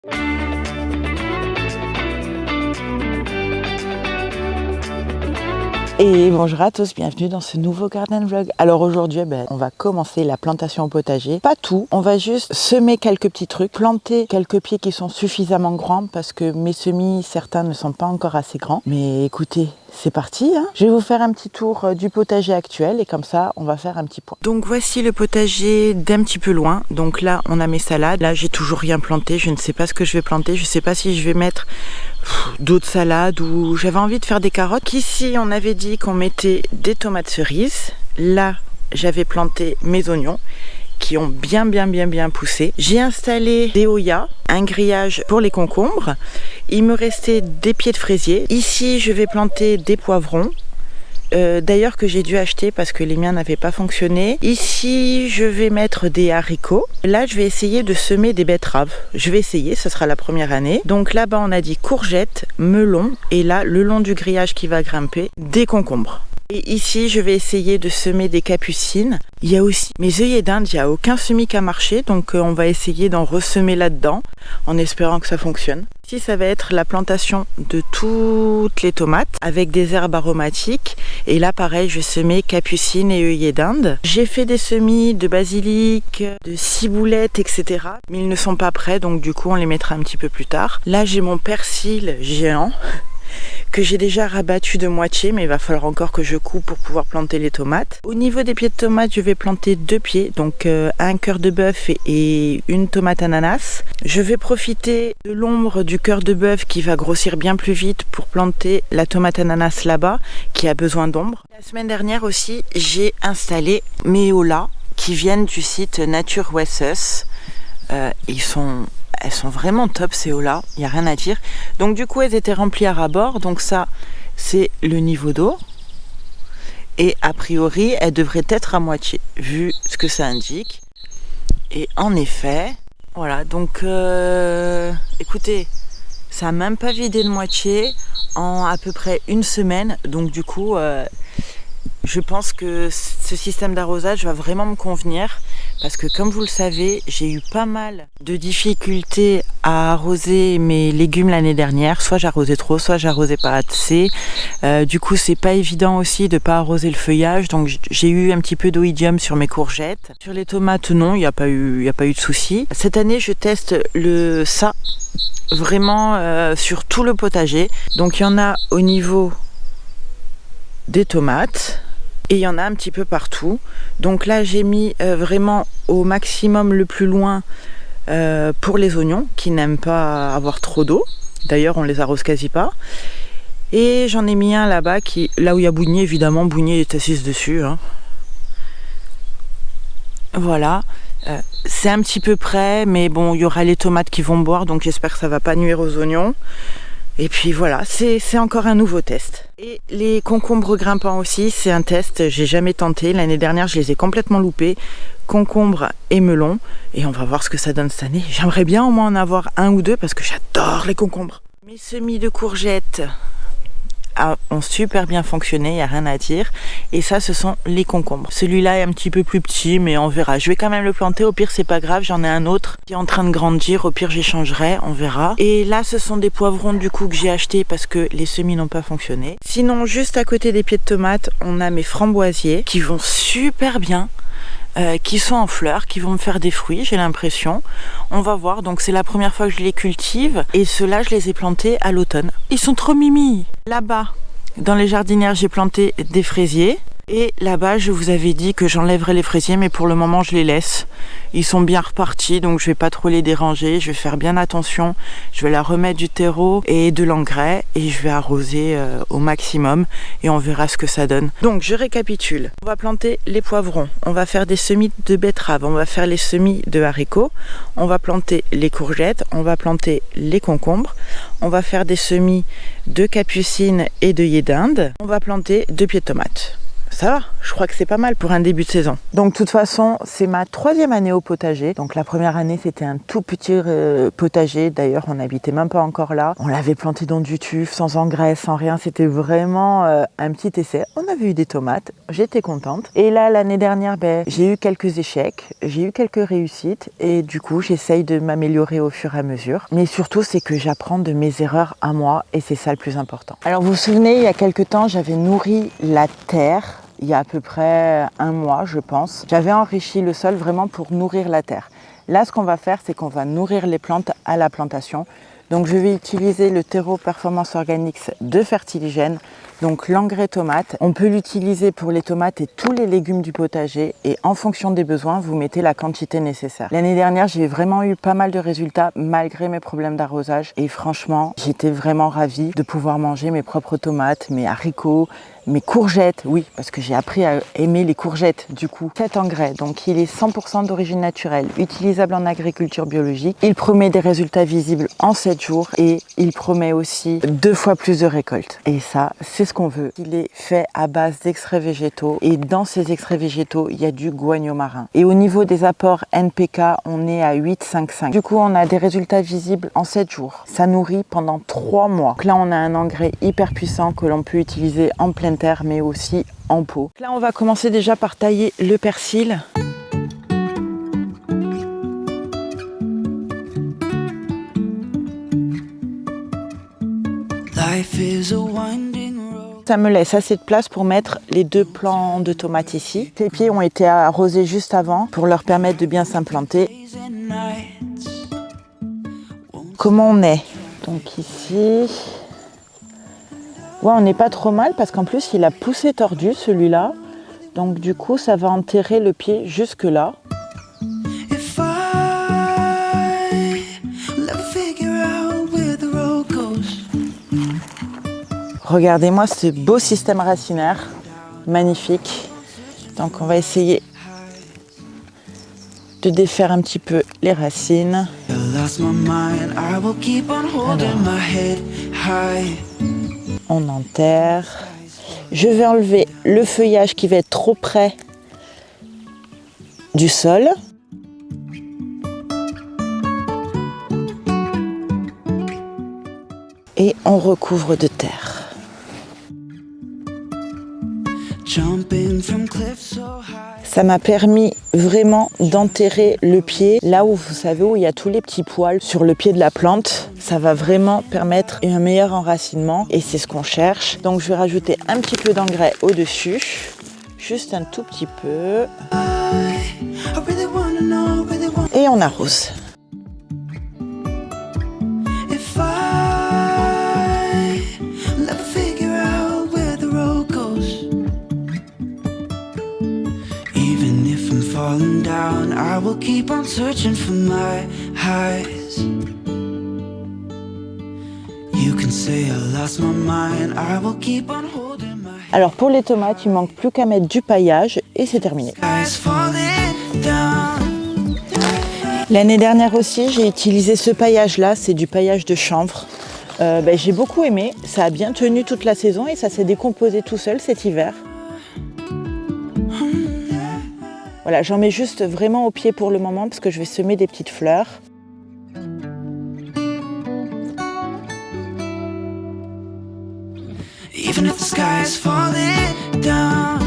Et bonjour à tous, bienvenue dans ce nouveau garden vlog. Alors aujourd'hui, on va commencer la plantation au potager. Pas tout, on va juste semer quelques petits trucs, planter quelques pieds qui sont suffisamment grands parce que mes semis, certains ne sont pas encore assez grands. Mais écoutez, c'est parti, hein. Je vais vous faire un petit tour du potager actuel et comme ça, on va faire un petit point. Donc voici le potager d'un petit peu loin. Donc là, on a mes salades. Là, j'ai toujours rien planté. Je ne sais pas ce que je vais planter. Je ne sais pas si je vais mettre d'autres salades ou j'avais envie de faire des carottes. Ici, on avait dit qu'on mettait des tomates cerises. Là, j'avais planté mes oignons qui ont bien poussé. J'ai installé des Hoya, un grillage pour les concombres. Il me restait des pieds de fraisier. Ici, je vais planter des poivrons. D'ailleurs que j'ai dû acheter parce que les miens n'avaient pas fonctionné. Ici, je vais mettre des haricots. Là, je vais essayer de semer des betteraves. Je vais essayer, ce sera la première année. Donc là-bas, on a dit courgettes, melons. Et là, le long du grillage qui va grimper, des concombres. Et ici, je vais essayer de semer des capucines. Il y a aussi mes œillets d'Inde, il n'y a aucun semis qui a marché. Donc on va essayer d'en ressemer là-dedans en espérant que ça fonctionne. Ici, ça va être la plantation de toutes les tomates avec des herbes aromatiques. Et là, pareil, je vais semer capucines et œillets d'Inde. J'ai fait des semis de basilic, de ciboulette, etc. Mais ils ne sont pas prêts, donc du coup, on les mettra un petit peu plus tard. Là, j'ai mon persil géant que j'ai déjà rabattu de moitié, mais il va falloir encore que je coupe pour pouvoir planter les tomates. Au niveau des pieds de tomates, je vais planter 2 pieds, donc un cœur de bœuf et une tomate ananas. Je vais profiter de l'ombre du cœur de bœuf qui va grossir bien plus vite pour planter la tomate ananas là-bas, qui a besoin d'ombre. La semaine dernière aussi, j'ai installé mes Hoya qui viennent du site Nature Wesses. Elles sont vraiment top ces Hoya, il n'y a rien à dire. Donc du coup elles étaient remplies à ras-bord, donc ça c'est le niveau d'eau. Et a priori elles devraient être à moitié, vu ce que ça indique. Et en effet, voilà, donc écoutez, ça n'a même pas vidé de moitié en à peu près une semaine. Donc du coup, je pense que ce système d'arrosage va vraiment me convenir. Parce que comme vous le savez, j'ai eu pas mal de difficultés à arroser mes légumes l'année dernière. Soit j'arrosais trop, soit j'arrosais pas assez. Du coup, c'est pas évident aussi de pas arroser le feuillage. Donc j'ai eu un petit peu d'oïdium sur mes courgettes. Sur les tomates, non, il n'y a pas eu de souci. Cette année, je teste ça vraiment sur tout le potager. Donc il y en a au niveau des tomates. Et il y en a un petit peu partout. Donc là, j'ai mis vraiment au maximum le plus loin pour les oignons qui n'aiment pas avoir trop d'eau. D'ailleurs, on les arrose quasi pas. Et j'en ai mis un là-bas, là où il y a Bougnier, évidemment. Bougnier est assise dessus. Hein. Voilà. C'est un petit peu près, mais bon, il y aura les tomates qui vont boire, donc j'espère que ça va pas nuire aux oignons. Et puis voilà, c'est encore un nouveau test. Et les concombres grimpants aussi, c'est un test, j'ai jamais tenté. L'année dernière, je les ai complètement loupés. Concombres et melons. Et on va voir ce que ça donne cette année. J'aimerais bien au moins en avoir un ou deux parce que j'adore les concombres. Mes semis de courgettes ont super bien fonctionné, il n'y a rien à dire. Et ça, ce sont les concombres. Celui-là est un petit peu plus petit, mais on verra. Je vais quand même le planter, au pire c'est pas grave, j'en ai un autre qui est en train de grandir, au pire j'échangerai, on verra. Et là, ce sont des poivrons du coup que j'ai achetés parce que les semis n'ont pas fonctionné. Sinon, juste à côté des pieds de tomates, on a mes framboisiers qui vont super bien. Qui sont en fleurs, qui vont me faire des fruits, j'ai l'impression. On va voir, donc c'est la première fois que je les cultive. Et ceux-là, je les ai plantés à l'automne. Ils sont trop mimi. Là-bas, dans les jardinières, j'ai planté des fraisiers. Et là-bas, je vous avais dit que j'enlèverais les fraisiers, mais pour le moment, je les laisse. Ils sont bien repartis, donc je vais pas trop les déranger. Je vais faire bien attention. Je vais leur remettre du terreau et de l'engrais et je vais arroser au maximum et on verra ce que ça donne. Donc, je récapitule. On va planter les poivrons. On va faire des semis de betteraves. On va faire les semis de haricots. On va planter les courgettes. On va planter les concombres. On va faire des semis de capucines et d'œillets d'Inde. On va planter 2 pieds de tomates. ça va, je crois que c'est pas mal pour un début de saison. Donc de toute façon, c'est ma 3e année au potager. Donc la première année, c'était un tout petit potager. D'ailleurs, on n'habitait même pas encore là. On l'avait planté dans du tuf, sans engrais, sans rien. C'était vraiment un petit essai. On avait eu des tomates, j'étais contente. Et là, l'année dernière, j'ai eu quelques échecs, j'ai eu quelques réussites. Et du coup, j'essaye de m'améliorer au fur et à mesure. Mais surtout, c'est que j'apprends de mes erreurs à moi. Et c'est ça le plus important. Alors vous vous souvenez, il y a quelques temps, j'avais nourri la terre. Il y a à peu près 1 mois, je pense. J'avais enrichi le sol vraiment pour nourrir la terre. Là, ce qu'on va faire, c'est qu'on va nourrir les plantes à la plantation. Donc, je vais utiliser le terreau Performance Organics de Fertiligène, donc l'engrais tomate. On peut l'utiliser pour les tomates et tous les légumes du potager et en fonction des besoins, vous mettez la quantité nécessaire. L'année dernière, j'ai vraiment eu pas mal de résultats malgré mes problèmes d'arrosage et franchement, j'étais vraiment ravie de pouvoir manger mes propres tomates, mes haricots, mes courgettes, oui, parce que j'ai appris à aimer les courgettes du coup. Cet engrais, donc il est 100% d'origine naturelle, utilisable en agriculture biologique. Il promet des résultats visibles en 7 jours et il promet aussi 2 fois plus de récoltes. Et ça, c'est ce qu'on veut. Il est fait à base d'extraits végétaux et dans ces extraits végétaux, il y a du guano marin. Et au niveau des apports NPK, on est à 8,5,5. Du coup, on a des résultats visibles en 7 jours. Ça nourrit pendant 3 mois. Donc là, on a un engrais hyper puissant que l'on peut utiliser en pleine terre mais aussi en pot. Là on va commencer déjà par tailler le persil. Ça me laisse assez de place pour mettre les 2 plants de tomates ici. Les pieds ont été arrosés juste avant pour leur permettre de bien s'implanter. Comment on est? Donc ici... Ouais, on n'est pas trop mal parce qu'en plus il a poussé tordu celui-là. Donc du coup ça va enterrer le pied jusque là. Regardez-moi ce beau système racinaire, magnifique. Donc on va essayer de défaire un petit peu les racines. On enterre. Je vais enlever le feuillage qui va être trop près du sol. Et on recouvre de terre. Ça m'a permis vraiment d'enterrer le pied là où vous savez où il y a tous les petits poils sur le pied de la plante. Ça va vraiment permettre un meilleur enracinement et c'est ce qu'on cherche. Donc je vais rajouter un petit peu d'engrais au-dessus, juste un tout petit peu. Et on arrose. Down, I will keep on searching for my highs. You can say I lost my mind, I will keep on holding my. Alors pour les tomates, il manque plus qu'à mettre du paillage et c'est terminé. L'année dernière aussi, j'ai utilisé ce paillage là, c'est du paillage de chanvre. J'ai beaucoup aimé, ça a bien tenu toute la saison et ça s'est décomposé tout seul cet hiver. Voilà, j'en mets juste vraiment au pied pour le moment parce que je vais semer des petites fleurs. Even if the sky is falling down,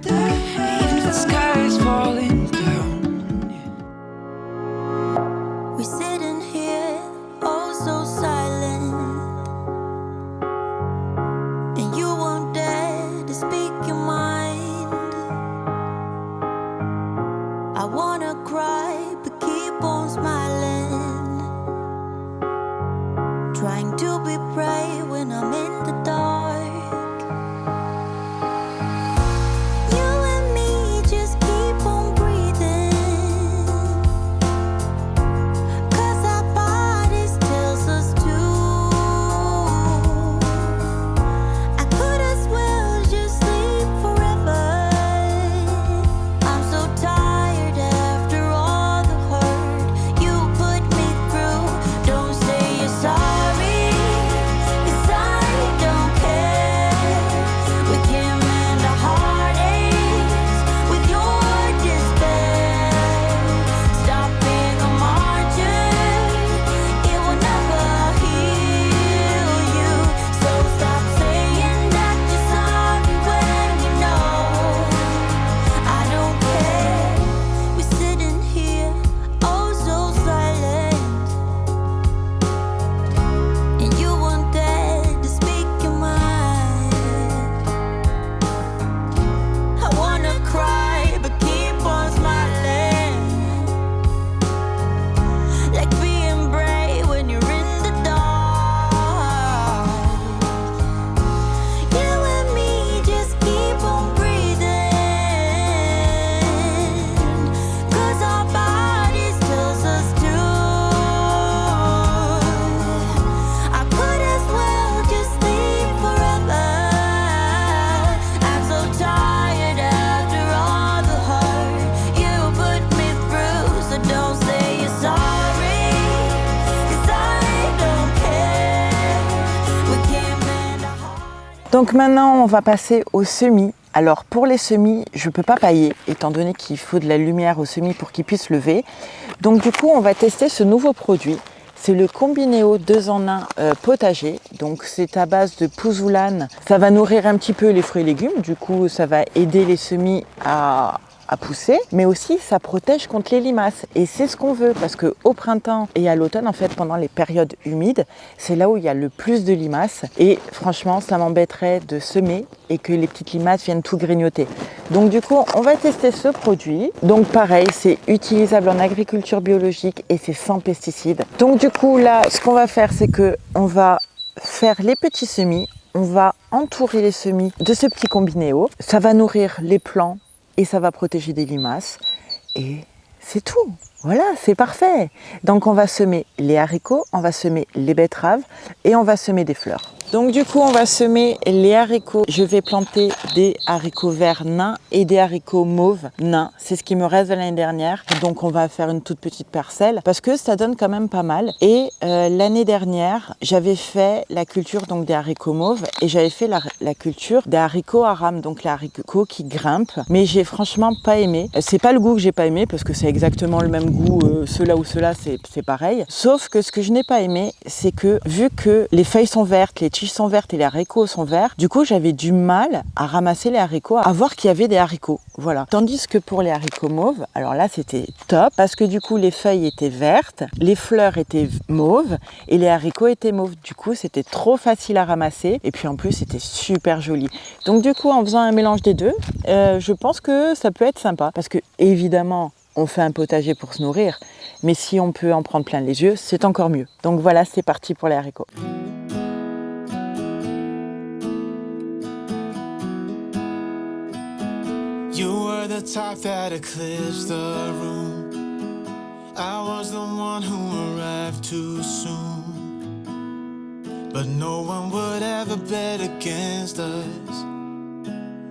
even if the sky is falling down. We're sitting here, oh so silent, and you won't dare to speak your mind. I wanna cry, but keep on smiling. Trying to be brave when I'm in the dark. You and me just keep on breathing, 'cause our bodies tells us to. I could as well just sleep forever. I'm so tired after all the hurt you put me through. Don't say you're sorry, 'cause I don't care. Donc maintenant, on va passer aux semis. Alors pour les semis, je ne peux pas pailler, étant donné qu'il faut de la lumière aux semis pour qu'ils puissent lever. Donc du coup, on va tester ce nouveau produit. C'est le Combineo 2 en 1 potager. Donc c'est à base de pouzoulane. Ça va nourrir un petit peu les fruits et légumes. Du coup, ça va aider les semis à pousser, mais aussi ça protège contre les limaces et c'est ce qu'on veut parce que au printemps et à l'automne, en fait, pendant les périodes humides, c'est là où il y a le plus de limaces et franchement ça m'embêterait de semer et que les petites limaces viennent tout grignoter. Donc du coup on va tester ce produit. Donc pareil, c'est utilisable en agriculture biologique et c'est sans pesticides. Donc du coup là, ce qu'on va faire, c'est que on va faire les petits semis, on va entourer les semis de ce petit Combineo, ça va nourrir les plants et ça va protéger des limaces et c'est tout. Voilà, c'est parfait. Donc on va semer les haricots, on va semer les betteraves et on va semer des fleurs. Donc du coup on va semer les haricots. Je vais planter des haricots verts nains et des haricots mauves nains. C'est ce qui me reste de l'année dernière. Donc on va faire une toute petite parcelle parce que ça donne quand même pas mal. Et l'année dernière, j'avais fait la culture donc des haricots mauves et j'avais fait la culture des haricots à rames, donc les haricots qui grimpent. Mais j'ai franchement pas aimé. C'est pas le goût que j'ai pas aimé parce que c'est exactement le même goût, ceux-là ou ceux-là, c'est pareil. Sauf que ce que je n'ai pas aimé, c'est que vu que les feuilles sont vertes, les tiges sont vertes et les haricots sont verts, du coup j'avais du mal à ramasser les haricots, à voir qu'il y avait des haricots. Voilà. Tandis que pour les haricots mauves, alors là c'était top parce que du coup les feuilles étaient vertes, les fleurs étaient mauves et les haricots étaient mauves. Du coup c'était trop facile à ramasser et puis en plus c'était super joli. Donc du coup en faisant un mélange des deux, je pense que ça peut être sympa parce que évidemment on fait un potager pour se nourrir, mais si on peut en prendre plein les yeux, c'est encore mieux. Donc voilà, c'est parti pour les haricots. You were the type that eclipsed the room. I was the one who arrived too soon. But no one would ever bet against us.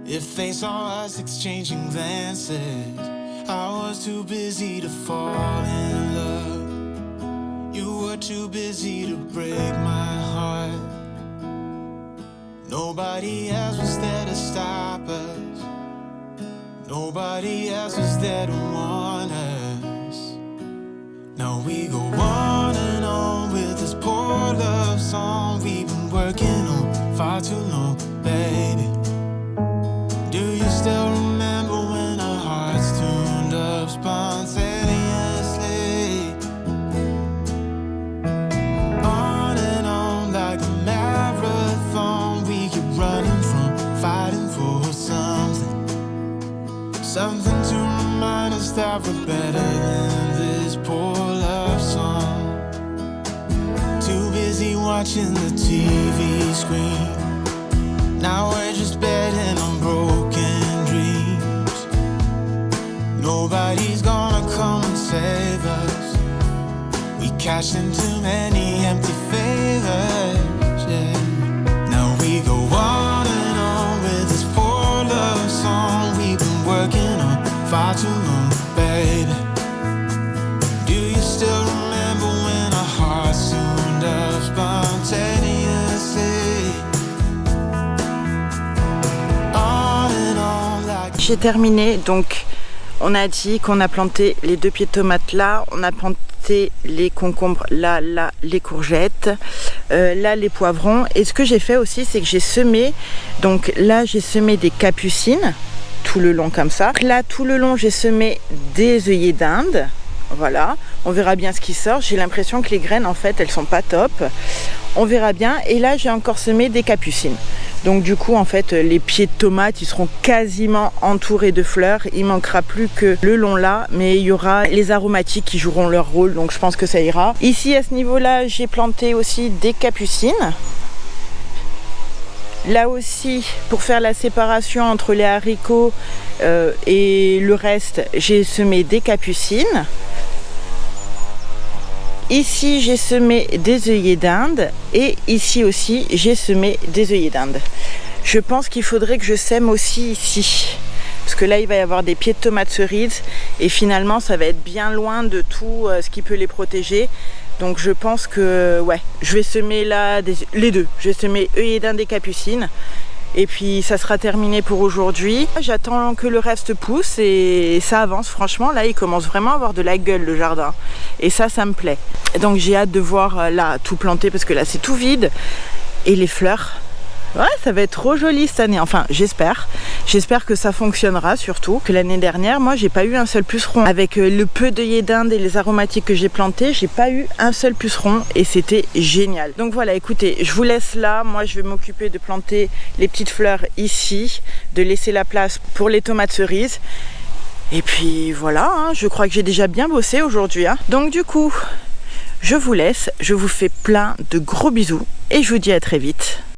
If they saw us exchanging glances, I was too busy to fall in love. You were too busy to break my heart. Nobody else was there to stop us. Nobody else was there to warn us. Now we go on and on with this poor love song we've been working on far too long, baby. Do you still remember when our hearts tuned up spontaneously? On and on like a marathon, we keep running from fighting for something. Something to remind us that we're better than this poor love song. Too busy watching the TV screen. Now we're just betting on broken dreams. Nobody's gonna come and save us. We cashed in too many empty favors, yeah. Now we go on and on with this poor love song we've been working on far too long, baby. Do you still remember when our hearts tuned up spontaneously? On and on like... J'ai terminé, donc on a dit qu'on a planté les 2 pieds de tomates là, on a planté les concombres là, les courgettes, là les poivrons. Et ce que j'ai fait aussi, c'est que j'ai semé, donc là j'ai semé des capucines tout le long comme ça. Là tout le long j'ai semé des œillets d'Inde. Voilà, on verra bien ce qui sort. J'ai l'impression que les graines en fait elles sont pas top. On verra bien. Et là j'ai encore semé des capucines. Donc du coup en fait les pieds de tomates ils seront quasiment entourés de fleurs. Il manquera plus que le long là, mais il y aura les aromatiques qui joueront leur rôle, donc je pense que ça ira. Ici à ce niveau là j'ai planté aussi des capucines. Là aussi, pour faire la séparation entre les haricots et le reste, j'ai semé des capucines. Ici, j'ai semé des œillets d'Inde et ici aussi, j'ai semé des œillets d'Inde. Je pense qu'il faudrait que je sème aussi ici. Parce que là, il va y avoir des pieds de tomates cerises et finalement, ça va être bien loin de tout ce qui peut les protéger. Donc je pense que ouais, je vais semer là les deux. Je vais semer œillets d'Inde et capucines Et puis ça sera terminé pour aujourd'hui. J'attends que le reste pousse et ça avance. Franchement, là, il commence vraiment à avoir de la gueule, le jardin. Et ça me plaît. Donc j'ai hâte de voir là tout planter parce que là, c'est tout vide. Et les fleurs, ouais, ça va être trop joli cette année. Enfin, j'espère. J'espère que ça fonctionnera surtout. Que l'année dernière, moi, j'ai pas eu un seul puceron. Avec le peu d'œillets d'Inde et les aromatiques que j'ai plantés, j'ai pas eu un seul puceron et c'était génial. Donc voilà, écoutez, je vous laisse là. Moi, je vais m'occuper de planter les petites fleurs ici, de laisser la place pour les tomates cerises. Et puis voilà, hein, je crois que j'ai déjà bien bossé aujourd'hui. Hein. Donc du coup, je vous laisse. Je vous fais plein de gros bisous et je vous dis à très vite.